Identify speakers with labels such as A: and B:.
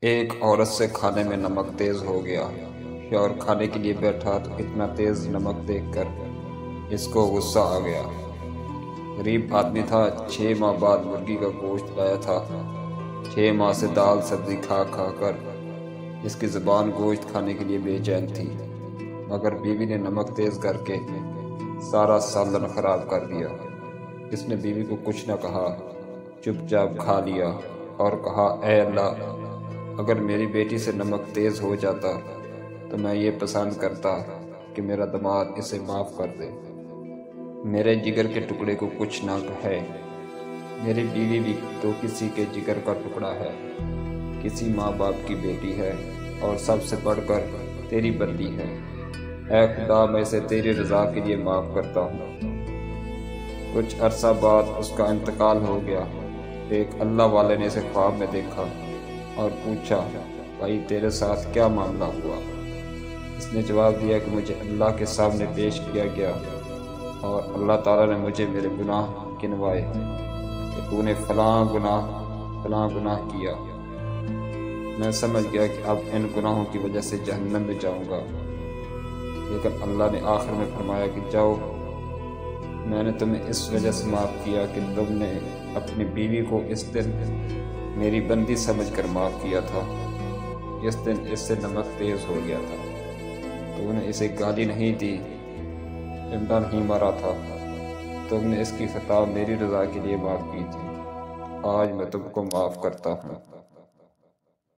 A: ایک عورت سے کھانے میں نمک تیز ہو گیا۔ شوہر کھانے کے لیے بیٹھا تو اتنا تیز نمک دیکھ کر اس کو غصہ آ گیا۔ غریب آدمی تھا، 6 ماہ بعد مرغی کا گوشت لایا تھا۔ 6 ماہ سے دال سبزی کھا کھا کر اس کی زبان گوشت کھانے کے لیے بے چین تھی، مگر بیوی نے نمک تیز کر کے سارا سالن خراب کر دیا۔ اس نے بیوی کو کچھ نہ کہا، چپ چاپ کھا لیا اور کہا، اے اللہ، اگر میری بیٹی سے نمک تیز ہو جاتا تو میں یہ پسند کرتا کہ میرا دماد اسے معاف کر دے، میرے جگر کے ٹکڑے کو کچھ نہ کہے۔ میری بیوی بھی تو کسی کے جگر کا ٹکڑا ہے، کسی ماں باپ کی بیٹی ہے اور سب سے بڑھ کر تیری بندی ہے۔ اے خدا، میں اسے تیری رضا کے لیے معاف کرتا ہوں۔ کچھ عرصہ بعد اس کا انتقال ہو گیا۔ ایک اللہ والے نے اسے خواب میں دیکھا اور پوچھا، بھائی تیرے ساتھ کیا معاملہ ہوا؟ اس نے جواب دیا کہ مجھے اللہ کے سامنے پیش کیا گیا اور اللہ تعالیٰ نے مجھے میرے گناہ گنوائے کہ تو نے فلاں گناہ کیا۔ میں سمجھ گیا کہ اب ان گناہوں کی وجہ سے جہنم میں جاؤں گا، لیکن اللہ نے آخر میں فرمایا کہ جاؤ، میں نے تمہیں اس وجہ سے معاف کیا کہ تم نے اپنی بیوی کو اس دن میری بندی سمجھ کر معاف کیا تھا۔ اس دن اس سے نمک تیز ہو گیا تھا، تو نے اسے گالی نہیں دی، ڈنڈا نہیں مارا تھا، تم نے اس کی خطا میری رضا کے لیے معاف کی تھی۔ آج میں تم کو معاف کرتا ہوں۔